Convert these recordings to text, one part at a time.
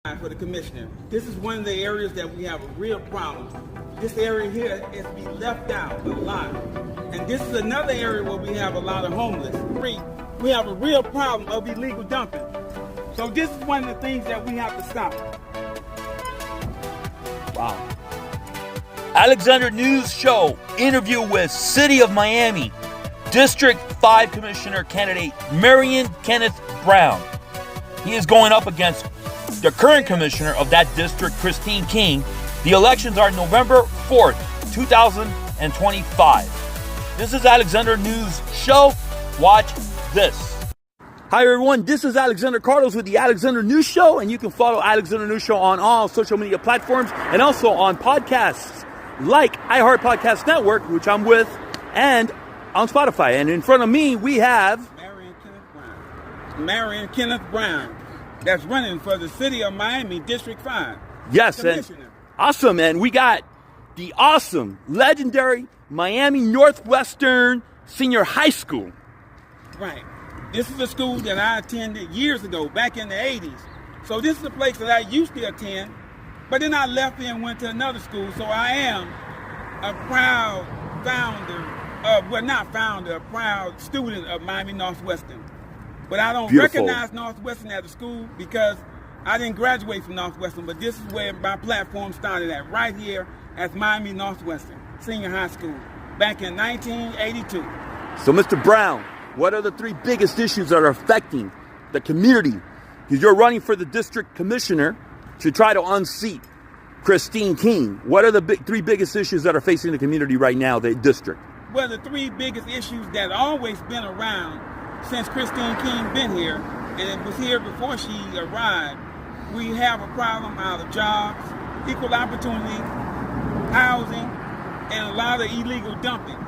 For the commissioner, this is one of the areas that we have a real problem. This area here is being left out a lot. And this is another area where we have a lot of homeless. We have a real problem of illegal dumping. So this is one of the things that we have to stop. Wow. Alexander News Show interview with City of Miami District 5 Commissioner candidate Marion Kenneth Brown. He is going up against the current commissioner of that district, Christine King. The elections are November 4th, 2025. This is Alexander News Show. Watch this. Hi everyone, this is Alexander Carlos with the Alexander News Show, and you can follow Alexander News Show on all social media platforms and also on podcasts like Iheart Podcast Network, which I'm with, and on Spotify. And in front of me, we have Marion Kenneth Brown. Marion Kenneth Brown. That's running for the City of Miami, District 5. Yes, and awesome, and we got the awesome, legendary Miami Northwestern Senior High School. Right. This is a school that I attended years ago, back in the 80s. So this is a place that I used to attend, but then I left here and went to another school. So I am a proud a proud student of Miami Northwestern. But I don't recognize Northwestern as a school because I didn't graduate from Northwestern, but this is where my platform started at, right here at Miami Northwestern Senior High School, back in 1982. So Mr. Brown, what are the three biggest issues that are affecting the community? Because you're running for the district commissioner to try to unseat Christine King. What are the three biggest issues that are facing the community right now, the district? Well, the three biggest issues that always been around since Christine King been here, and it was here before she arrived, we have a problem out of jobs, equal opportunity, housing, and a lot of illegal dumping.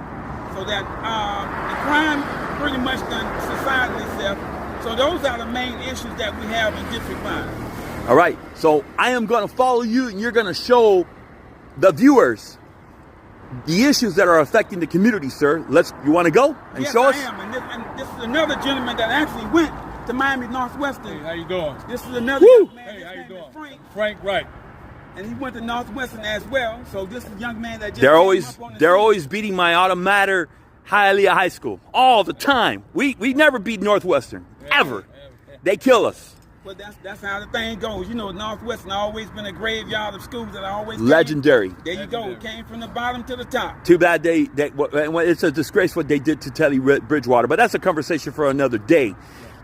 So that the crime pretty much done society itself. So those are the main issues that we have in District 5. All right, so I am going to follow you, and you're going to show the viewers the issues that are affecting the community, sir. You want to go and show us? Yes, I am. And this is another gentleman that actually went to Miami Northwestern. Hey, how you doing? This is another young man. Hey, how you doing? Frank, right. And he went to Northwestern as well. So this is a young man that just they're always beating my alma mater, Hialeah High School, all the time. We never beat Northwestern, ever. They kill us. Well, that's how the thing goes. You know, Northwestern always been a graveyard of schools that always legendary. There you go. It came from the bottom to the top. Too bad it's a disgrace what they did to Teddy Bridgewater, but that's a conversation for another day.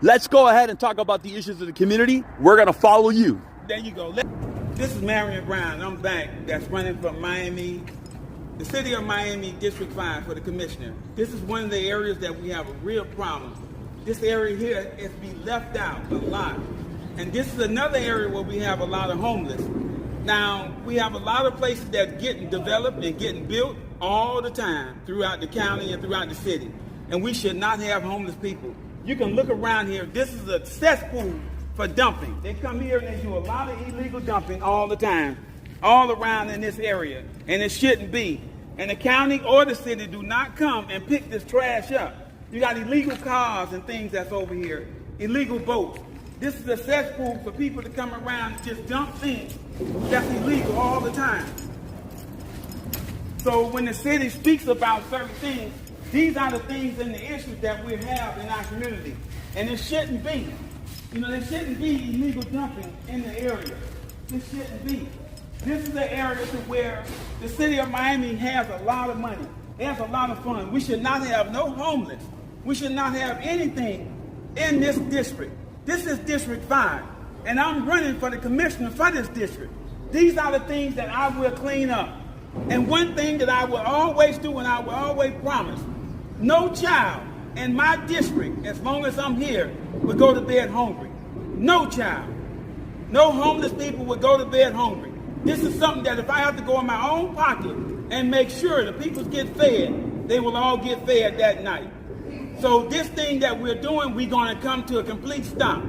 Let's go ahead and talk about the issues of the community. We're going to follow you. There you go. This is Marion Brown. I'm back. That's running for Miami, the City of Miami, District 5 for the commissioner. This is one of the areas that we have a real problem. This area here is being left out a lot. And this is another area where we have a lot of homeless. Now, we have a lot of places that are getting developed and getting built all the time throughout the county and throughout the city. And we should not have homeless people. You can look around here. This is a cesspool for dumping. They come here and they do a lot of illegal dumping all the time, all around in this area. And it shouldn't be. And the county or the city do not come and pick this trash up. You got illegal cars and things that's over here, illegal boats. This is a cesspool for people to come around and just dump things that's illegal all the time. So when the city speaks about certain things, these are the things and the issues that we have in our community. And it shouldn't be. You know, there shouldn't be illegal dumping in the area. This shouldn't be. This is the area to where the city of Miami has a lot of money. It has a lot of fun. We should not have no homeless. We should not have anything in this district. This is District 5, and I'm running for the commissioner for this district. These are the things that I will clean up. And one thing that I will always do and I will always promise, no child in my district, as long as I'm here, will go to bed hungry. No child. No homeless people will go to bed hungry. This is something that if I have to go in my own pocket and make sure the people get fed, they will all get fed that night. So this thing that we're doing, we're going to come to a complete stop.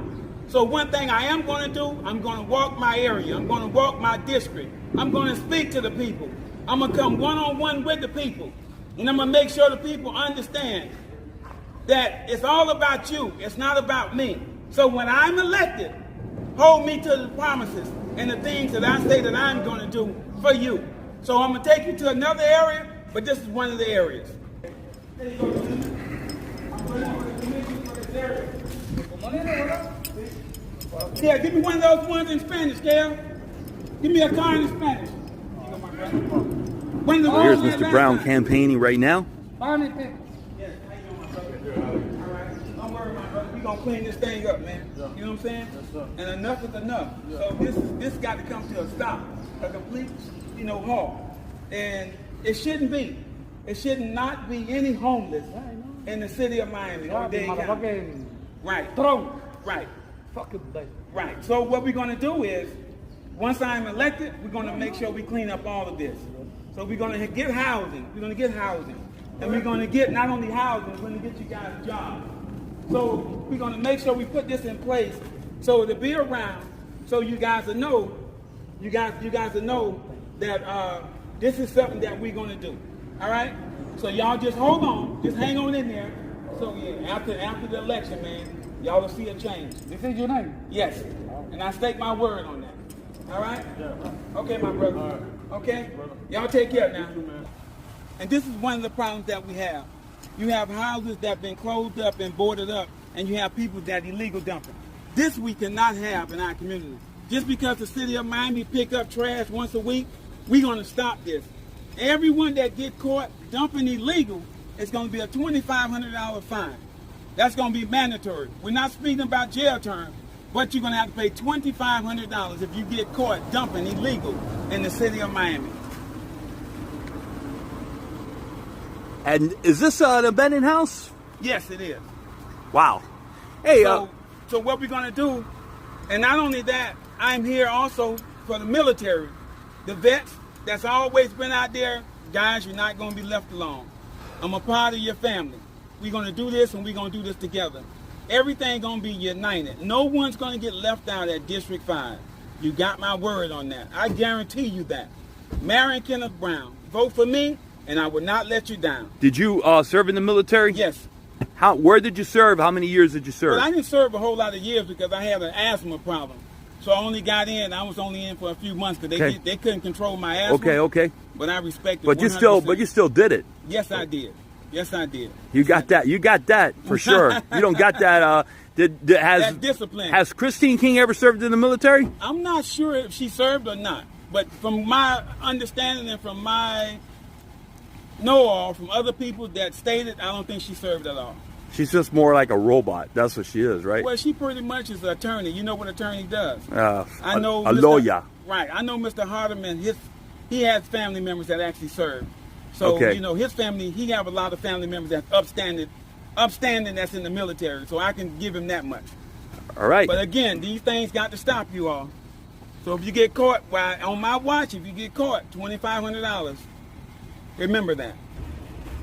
So one thing I am going to do, I'm going to walk my area. I'm going to walk my district. I'm going to speak to the people. I'm going to come one-on-one with the people. And I'm going to make sure the people understand that it's all about you. It's not about me. So when I'm elected, hold me to the promises and the things that I say that I'm going to do for you. So I'm going to take you to another area, but this is one of the areas. There you go, I'm going over the commission for this area. Yeah, give me one of those ones in Spanish, Gail. Give me a car in Spanish. One of the Here's Mr. Brown campaigning right now. Yes, how you doing, my brother? All right. Don't worry, my brother. We're going to clean this thing up, man. You know what I'm saying? Yes, and enough is enough. So this got to come to a stop, a complete, halt. And it shouldn't be. It should not be any homeless in the city of Miami. Right. Right. Right. So what we're going to do is, once I'm elected, we're going to make sure we clean up all of this. So we're going to get housing. We're going to get housing. And we're going to get not only housing, we're going to get you guys a job. So we're going to make sure we put this in place so it'll be around, so you guys will know, that this is something that we're going to do. All right? So y'all just hold on. Just hang on in there. So yeah, after the election, man, y'all will see a change. This is your name? Yes. And I stake my word on that. All right? Yeah. Okay, my brother. All right. Okay? Y'all take care now. And this is one of the problems that we have. You have houses that have been closed up and boarded up, and you have people that illegal dumping. This we cannot have in our community. Just because the city of Miami pick up trash once a week, we're going to stop this. Everyone that get caught dumping illegal, it's going to be a $2,500 fine. That's going to be mandatory. We're not speaking about jail term, but you're going to have to pay $2,500 if you get caught dumping illegal in the city of Miami. And is this an abandoned house? Yes, it is. Wow. Hey, so what we're going to do, and not only that, I'm here also for the military. The vets that's always been out there, guys, you're not going to be left alone. I'm a part of your family. We're going to do this, and we're going to do this together. Everything going to be united. No one's going to get left out at District 5. You got my word on that. I guarantee you that. Marion Kenneth Brown, vote for me, and I will not let you down. Did you serve in the military? Yes. Where did you serve? How many years did you serve? Well, I didn't serve a whole lot of years because I had an asthma problem. So I only got in. I was only in for a few months because they couldn't control my asthma. Okay. But I respect it. But you still did it. Yes, I did. Yes, I did. You got that. You got that for sure. You don't got that. That discipline. Has Christine King ever served in the military? I'm not sure if she served or not. But from my understanding and from my know-all from other people that stated, I don't think she served at all. She's just more like a robot. That's what she is, right? Well, she pretty much is an attorney. You know what attorney does. I know a lawyer. Right. I know Mr. Hardeman, he has family members that actually served. So, his family, he have a lot of family members that's upstanding that's in the military. So I can give him that much. All right. But again, these things got to stop you all. So if you get caught, on my watch, if you get caught, $2,500. Remember that.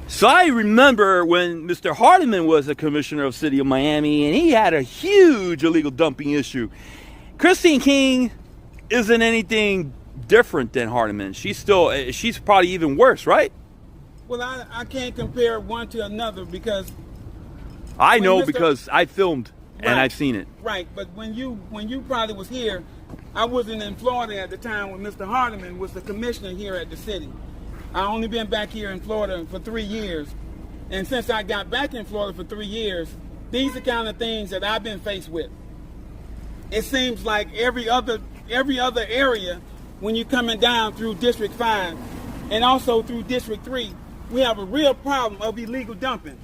So I remember when Mr. Hardeman was the commissioner of the city of Miami, and he had a huge illegal dumping issue. Christine King isn't anything different than Hardeman. She's probably even worse, right? Well, I can't compare one to another because I know because I filmed and I've seen it. Right, but when you probably was here, I wasn't in Florida at the time when Mr. Hardeman was the commissioner here at the city. I only been back here in Florida for 3 years. And since I got back in Florida for 3 years, these are kind of things that I've been faced with. It seems like every other area, when you're coming down through District 5 and also through District 3, we have a real problem of illegal dumping.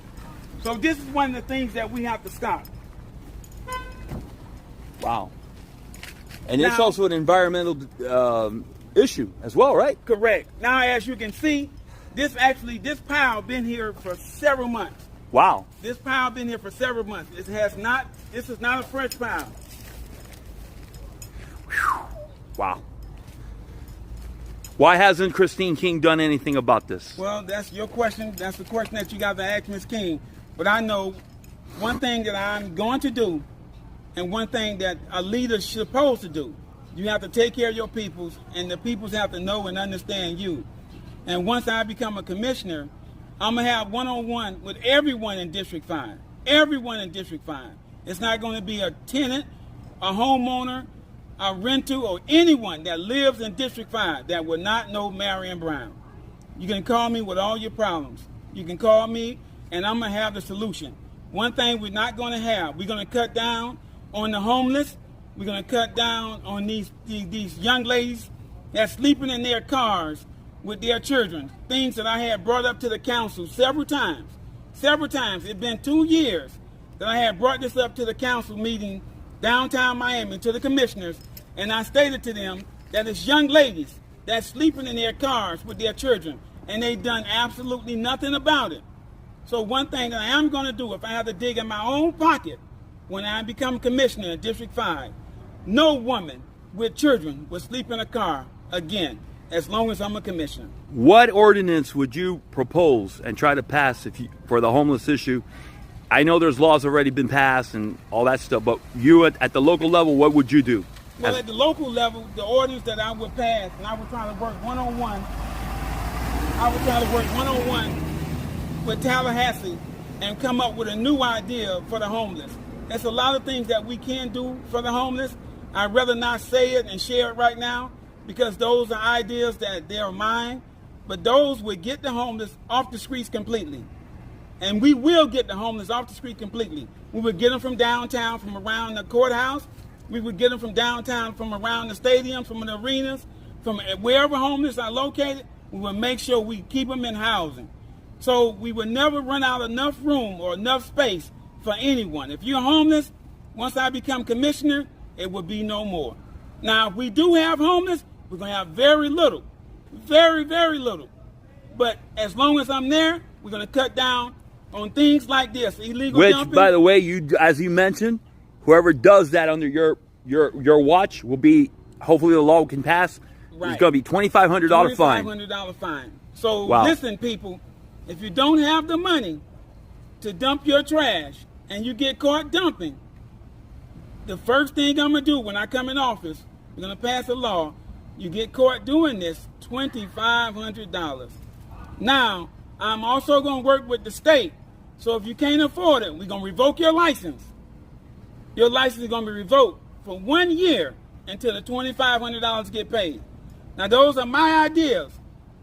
So this is one of the things that we have to stop. Wow. And it's also an environmental issue as well, right? Correct. Now, as you can see, this pile been here for several months. Wow. This pile been here for several months. This is not a fresh pile. Whew. Wow. Why hasn't Christine King done anything about this? Well, that's your question. That's the question that you got to ask Ms. King. But I know one thing that I'm going to do and one thing that a leader's supposed to do. You have to take care of your peoples, and the peoples have to know and understand you. And once I become a commissioner, I'm going to have one-on-one with everyone in District 5. Everyone in District 5. It's not going to be a tenant, a homeowner, or Rentu, or anyone that lives in District 5 that will not know Marion Brown. You can call me with all your problems. You can call me, and I'm going to have the solution. One thing we're not going to have, we're going to cut down on the homeless. We're going to cut down on these young ladies that's sleeping in their cars with their children. Things that I had brought up to the council several times. Several times. It's been 2 years that I had brought this up to the council meeting downtown Miami, to the commissioners, and I stated to them that it's young ladies that's sleeping in their cars with their children, and they've done absolutely nothing about it. So one thing that I am going to do, if I have to dig in my own pocket when I become commissioner in District 5, no woman with children will sleep in a car again, as long as I'm a commissioner. What ordinance would you propose and try to pass for the homeless issue? I know there's laws already been passed and all that stuff, but you at the local level, what would you do? Well, at the local level, the ordinance that I would pass, and I would try to work one-on-one, with Tallahassee and come up with a new idea for the homeless. There's a lot of things that we can do for the homeless. I'd rather not say it and share it right now, because those are ideas that they're mine, but those would get the homeless off the streets completely. And we will get the homeless off the street completely. We would get them from downtown, from around the courthouse. We would get them from downtown, from around the stadiums, from the arenas, from wherever homeless are located. We would make sure we keep them in housing. So we would never run out enough room or enough space for anyone. If you're homeless, once I become commissioner, it will be no more. Now, if we do have homeless, we're going to have very little. Very, very little. But as long as I'm there, we're going to cut down on things like this, illegal dumping. Which, by the way, as you mentioned, whoever does that under your watch will be, hopefully the law can pass. Right. It's going to be $2,500 fine. $2,500 fine. So wow. Listen, people, if you don't have the money to dump your trash and you get caught dumping, the first thing I'm going to do when I come in office, we're going to pass a law. You get caught doing this, $2,500. Now, I'm also going to work with the state. So if you can't afford it, we're going to revoke your license. Your license is going to be revoked for 1 year until the $2,500 get paid. Now, those are my ideas.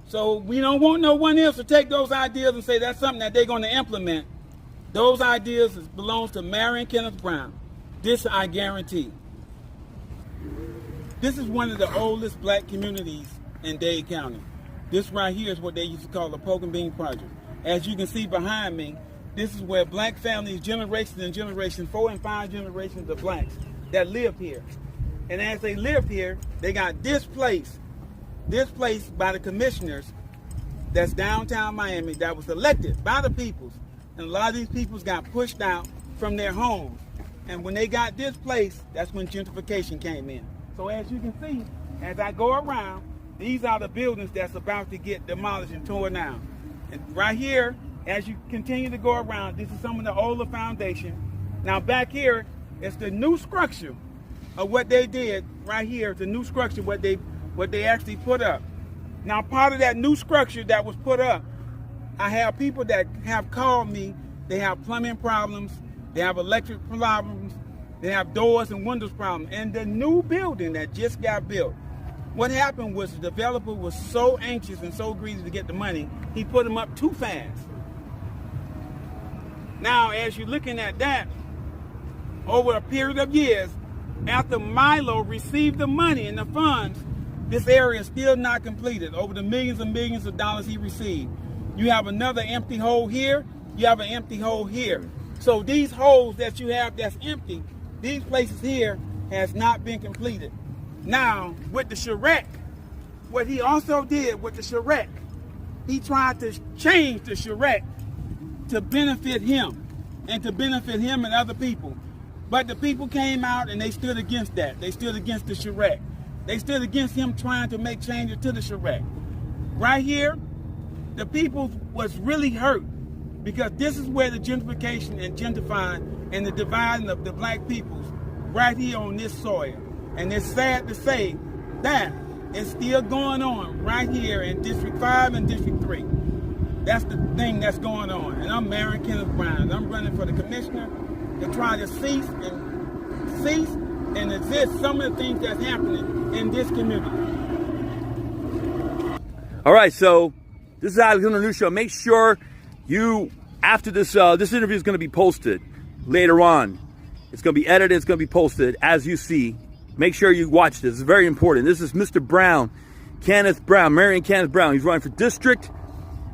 So we don't want no one else to take those ideas and say that's something that they're going to implement. Those ideas belong to Marion Kenneth Brown. This I guarantee. This is one of the oldest black communities in Dade County. This right here is what they used to call the Poke and Bean Project. As you can see behind me, this is where black families, generations and generations, 4 and 5 generations of blacks that lived here. And as they lived here, they got displaced by the commissioners that's downtown Miami that was elected by the peoples. And a lot of these peoples got pushed out from their homes. And when they got displaced, that's when gentrification came in. So as you can see, as I go around, these are the buildings that's about to get demolished and torn down. And right here, as you continue to go around, this is some of the older foundation. Now back here is the new structure of what they did right here, the new structure, what they actually put up. Now part of that new structure that was put up, I have people that have called me, they have plumbing problems, they have electric problems, they have doors and windows problems. And the new building that just got built, what happened was the developer was so anxious and so greedy to get the money, he put them up too fast. Now, as you're looking at that, over a period of years, after Milo received the money and the funds, this area is still not completed. Over the millions and millions of dollars he received. You have another empty hole here, you have an empty hole here. So these holes that you have that's empty, these places here has not been completed. Now, with the charrette, what he also did with the charrette, he tried to change the charrette to benefit him and to benefit him and other people. But the people came out and they stood against that. They stood against the charrette. They stood against him trying to make changes to the charrette. Right here, the people was really hurt because this is where the gentrification and gentrifying and the dividing of the black peoples right here on this soil. And it's sad to say that it's still going on right here in District 5 and District 3. That's the thing that's going on. And I'm Marion Kenneth Brown. I'm running for the commissioner to try to cease and exist some of the things that's happening in this community. All right, so this is Alexander News Show. Make sure you, after this, this interview is going to be posted later on. It's going to be edited. It's going to be posted as you see. Make sure you watch this. It's very important. This is Mr. Brown, Kenneth Brown, Marion Kenneth Brown. He's running for district.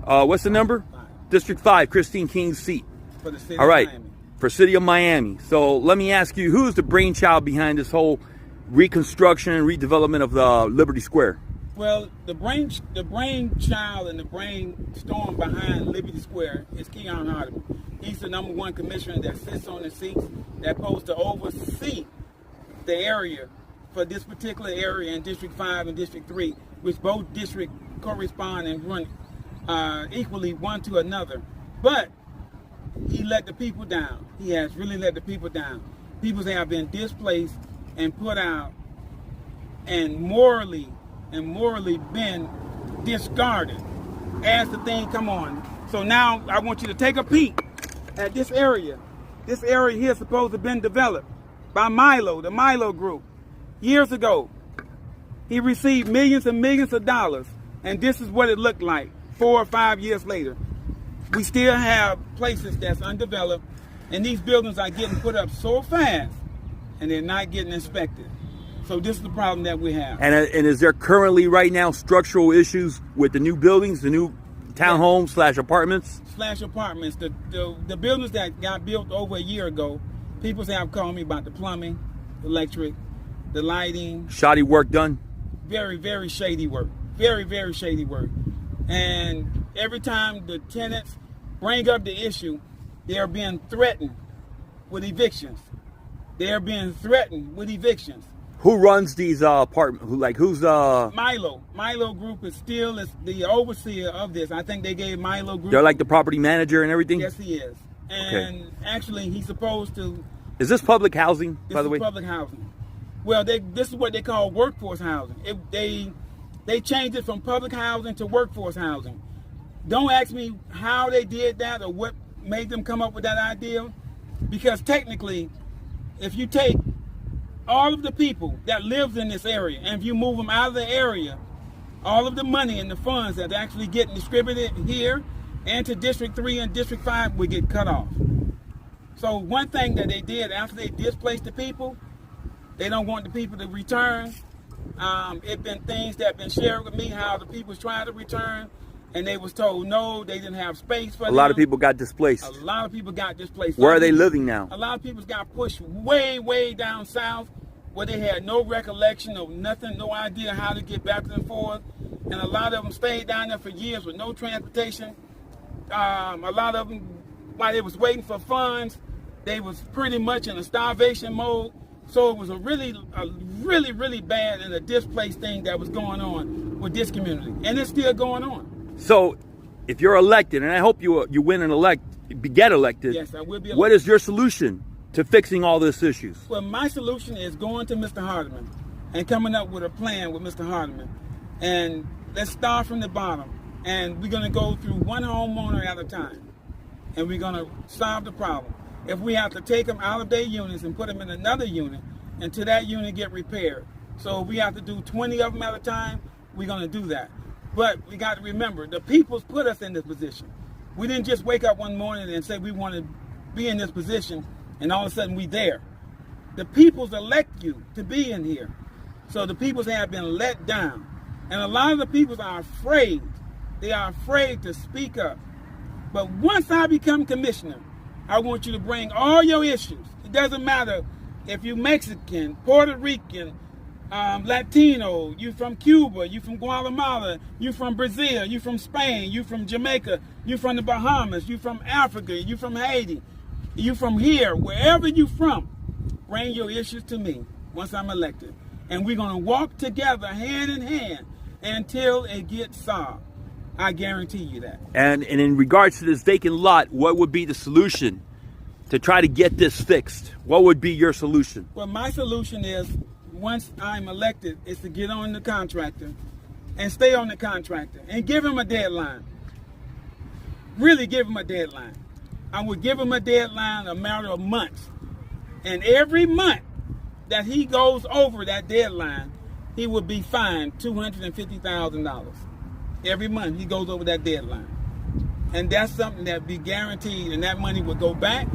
What's the number? 5. District 5, Christine King's seat. For the city All right, of Miami. for city of Miami. So let me ask you, who is the brainchild behind this whole reconstruction and redevelopment of the Liberty Square? Well, the brainchild and the brainstorm behind Liberty Square is Keon Hardeman. He's the #1 commissioner that sits on the seats that's supposed to oversee the area for this particular area in District 5 and District 3, which both districts correspond and run equally one to another. But he let the people down. He has really let the people down. People have been displaced and put out and morally been discarded as the thing come on. So now I want you to take a peek at this area. This area here is supposed to have been developed by Milo, the Milo Group. Years ago, he received millions and millions of dollars, and this is what it looked like 4 or 5 years later. We still have places that's undeveloped, and these buildings are getting put up so fast, and they're not getting inspected. So this is the problem that we have. And is there currently right now structural issues with the new buildings, the new townhomes / apartments? Apartments. The buildings that got built over a year ago, people have called me about the plumbing, electric, the lighting. Shoddy work done? Very, very shady work. Very, very shady work. And every time the tenants bring up the issue, they are being threatened with evictions. They are being threatened with evictions. Who runs these apartments? Who's Milo. Milo Group is still the overseer of this. I think they gave Milo Group. They're like the property manager and everything? Yes, he is. And actually, he's supposed to. Is this public housing, by the way? This is public housing. Well, this is what they call workforce housing. They changed it from public housing to workforce housing. Don't ask me how they did that or what made them come up with that idea, because technically, if you take all of the people that lives in this area, and if you move them out of the area, all of the money and the funds that are actually getting distributed here and to District 3 and District 5 would get cut off. So one thing that they did after they displaced the people, they don't want the people to return. It's been things that have been shared with me how the people was trying to return, and they was told no, they didn't have space for them. A lot of people got displaced. A lot of people got displaced. Where are they living now? A lot of people got pushed way, way down south, where they had no recollection of nothing, no idea how to get back and forth. And a lot of them stayed down there for years with no transportation. A lot of them, while they was waiting for funds, they was pretty much in a starvation mode. So it was a really bad and a displaced thing that was going on with this community. And it's still going on. So if you're elected, and I hope you win and get elected. Yes, I will be elected. What is your solution to fixing all these issues? Well, my solution is going to Mr. Hardeman and coming up with a plan with Mr. Hardeman. And let's start from the bottom. And we're going to go through one homeowner at a time. And we're going to solve the problem. If we have to take them out of their units and put them in another unit until that unit get repaired. So if we have to do 20 of them at a time, we're going to do that. But we got to remember, the people's put us in this position. We didn't just wake up one morning and say we want to be in this position and all of a sudden we there. The people's elect you to be in here. So the peoples have been let down. And a lot of the peoples are afraid. They are afraid to speak up. But once I become commissioner, I want you to bring all your issues. It doesn't matter if you're Mexican, Puerto Rican, Latino, you from Cuba, you from Guatemala, you from Brazil, you from Spain, you from Jamaica, you from the Bahamas, you from Africa, you from Haiti, you from here, wherever you from, bring your issues to me once I'm elected. And we're going to walk together hand in hand until it gets solved. I guarantee you that. And in regards to this vacant lot, what would be the solution to try to get this fixed? What would be your solution? Well, my solution is, once I'm elected, is to get on the contractor and stay on the contractor and give him a deadline. Really give him a deadline. I would give him a deadline a matter of months. And every month, that he goes over that deadline, he would be fined $250,000. Every month he goes over that deadline. And that's something that be guaranteed, and that money would go back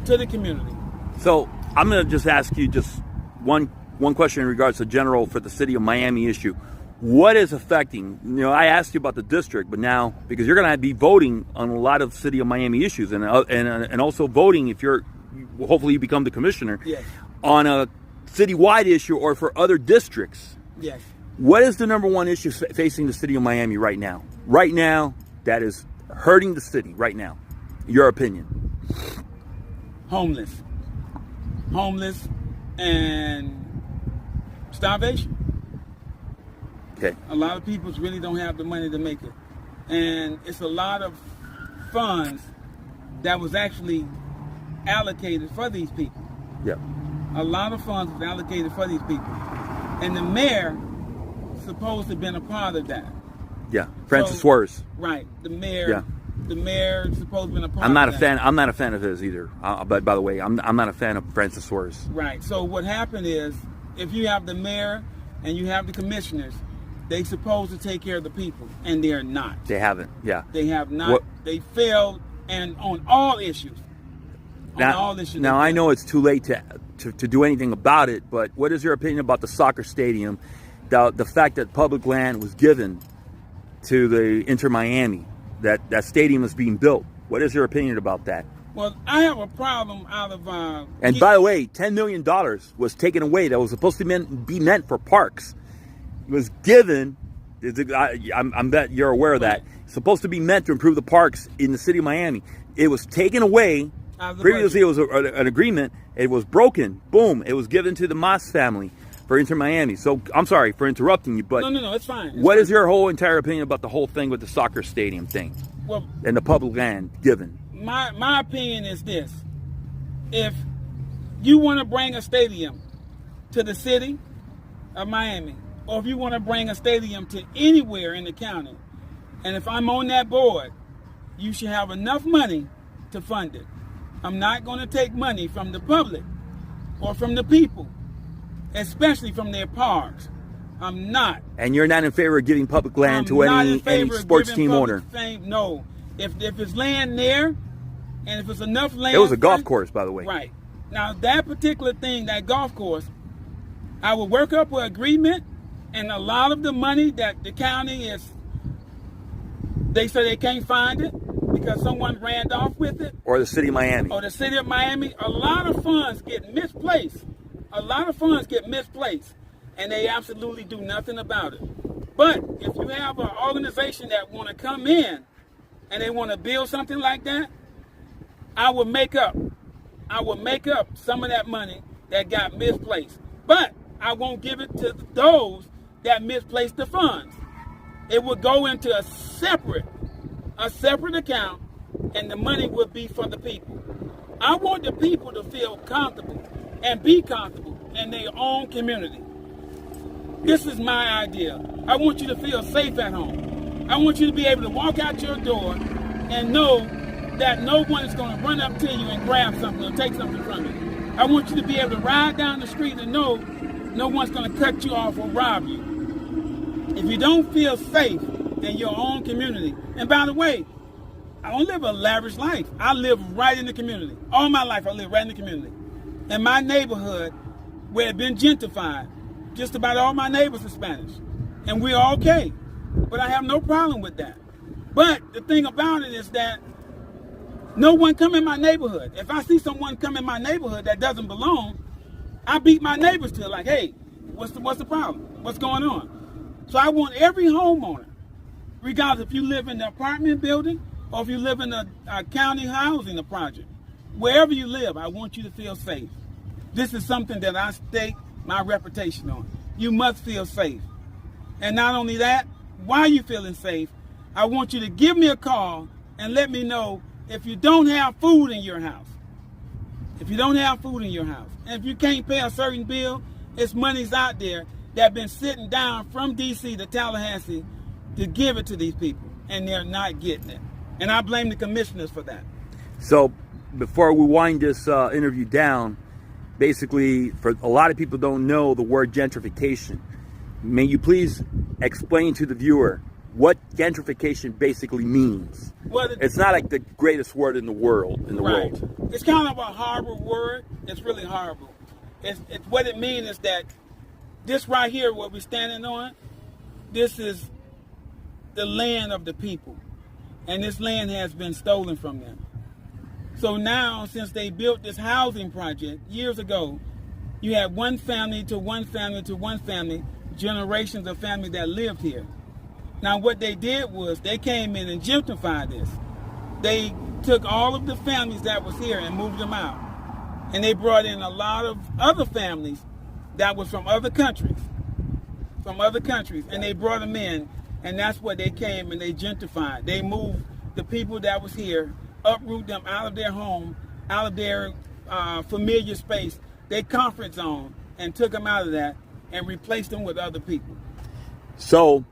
to the community. So I'm going to just ask you just one question in regards to general for the city of Miami issue. What is affecting, I asked you about the district, but now, because you're going to be voting on a lot of city of Miami issues and also voting if hopefully you become the commissioner, yes, on a citywide issue or for other districts. Yes. What is the number one issue facing the city of Miami right now? Right now, that is hurting the city right now. Your opinion? Homeless and starvation. Okay. A lot of people really don't have the money to make it. And it's a lot of funds that was actually allocated for these people. Yeah. A lot of funds was allocated for these people. And the mayor supposed to have been a part of that. Yeah. Francis Suarez. Right. The mayor. Yeah. The mayor supposed to have been a part I'm not of a that. fan. I'm not a fan of his either. But by the way, I'm not a fan of Francis Suarez. Right. So what happened is, if you have the mayor and you have the commissioners, they supposed to take care of the people, and they're not. They haven't. Yeah. They have not. They failed, and on all issues. Now I know it's too late to do anything about it, but what is your opinion about the soccer stadium? The fact that public land was given to the Inter Miami, that stadium is being built. What is your opinion about that? Well, I have a problem out of. And by the way, $10 million was taken away that was supposed to be meant for parks. It was given. I'm bet you're aware of that. It's supposed to be meant to improve the parks in the city of Miami. It was taken away. Previously, it was an agreement. It was broken. Boom! It was given to the Mas family for Inter Miami. So I'm sorry for interrupting you, but no, it's fine. What is your whole entire opinion about the whole thing with the soccer stadium thing? Well, and the public land given. My opinion is this: if you want to bring a stadium to the city of Miami, or if you want to bring a stadium to anywhere in the county, and if I'm on that board, you should have enough money to fund it. I'm not going to take money from the public or from the people, especially from their parks. I'm not. And you're not in favor of giving public land to any sports team owner? No. If it's land there, and if it's enough land. It was a golf course, by the way. Right. Now, that particular thing, that golf course, I will work up an agreement, and a lot of the money that the county they say they can't find it because someone ran off with it. Or the city of Miami. Or the city of Miami. A lot of funds get misplaced. And they absolutely do nothing about it. But if you have an organization that want to come in and they want to build something like that, I will make up some of that money that got misplaced. But I won't give it to those that misplaced the funds. It would go into a separate account, and the money would be for the people. I want the people to feel comfortable and be comfortable in their own community. This is my idea. I want you to feel safe at home. I want you to be able to walk out your door and know that no one is going to run up to you and grab something or take something from you. I want you to be able to ride down the street and know no one's going to cut you off or rob you. If you don't feel safe in your own community, and by the way, I don't live a lavish life. I live right in the community. All my life I live right in the community. In my neighborhood, where it's been gentrified, just about all my neighbors are Spanish. And we're okay. But I have no problem with that. But the thing about it is that no one come in my neighborhood. If I see someone come in my neighborhood that doesn't belong, I beat my neighbors to it like, hey, what's the problem? What's going on? So I want every homeowner, regardless if you live in the apartment building or if you live in a county housing project, wherever you live, I want you to feel safe. This is something that I stake my reputation on. You must feel safe. And not only that, while you're feeling safe, I want you to give me a call and let me know if you don't have food in your house. If you don't have food in your house, and if you can't pay a certain bill, it's monies out there that have been sitting down from D.C. to Tallahassee to give it to these people, and they're not getting it. And I blame the commissioners for that. So before we wind this interview down, basically, for a lot of people don't know the word gentrification. May you please explain to the viewer what gentrification basically means? Well, it's not like the greatest word in the world. Right. It's kind of a horrible word. It's really horrible. It's what it means is that this right here, what we're standing on, this is the land of the people, and this land has been stolen from them. So now, since they built this housing project years ago, you had one family to one family to one family, generations of family that lived here. Now what they did was they came in and gentrified this. They took all of the families that was here and moved them out. And they brought in a lot of other families that was from other countries. And they brought them in, and that's what they came and they gentrified. They moved the people that was here, uproot them out of their home, out of their familiar space, their comfort zone, and took them out of that and replaced them with other people. So,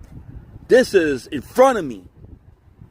this is in front of me.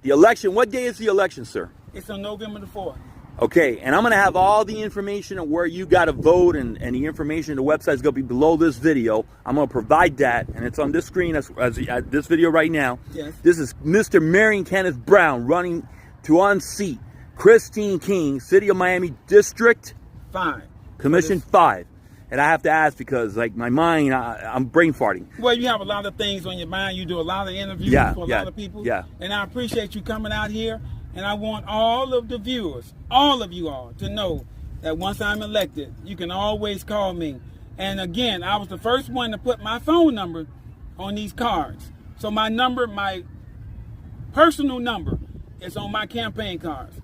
The election, what day is the election, sir? It's on November the 4th. Okay, and I'm going to have all the information on where you got to vote and the information, the website is going to be below this video. I'm going to provide that, and it's on this screen as this video right now. Yes. This is Mr. Marion Kenneth Brown running to unseat Christine King, City of Miami District 5. Commission 5. And I have to ask because, like, my mind, I'm brain farting. Well, you have a lot of things on your mind. You do a lot of interviews for a lot of people. Yeah. And I appreciate you coming out here. And I want all of the viewers, all of you all, to know that once I'm elected, you can always call me. And again, I was the first one to put my phone number on these cards. So my number, my personal number, is on my campaign cards.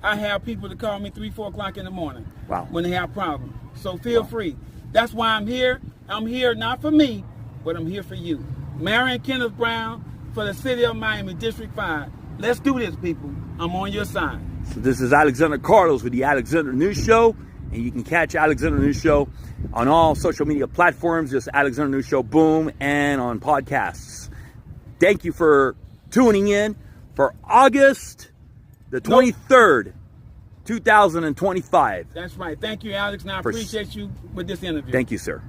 I have people to call me 3, 4 o'clock in the morning when they have problems. So feel free. That's why I'm here. I'm here not for me, but I'm here for you. Marion Kenneth Brown for the City of Miami, District 5. Let's do this, people. I'm on your side. So this is Alexander Carlos with the Alexander News Show. And you can catch Alexander News Show on all social media platforms. Just Alexander News Show, boom, and on podcasts. Thank you for tuning in for August the 23rd, 2025. That's right. Thank you, Alex. And I appreciate you with this interview. Thank you, sir.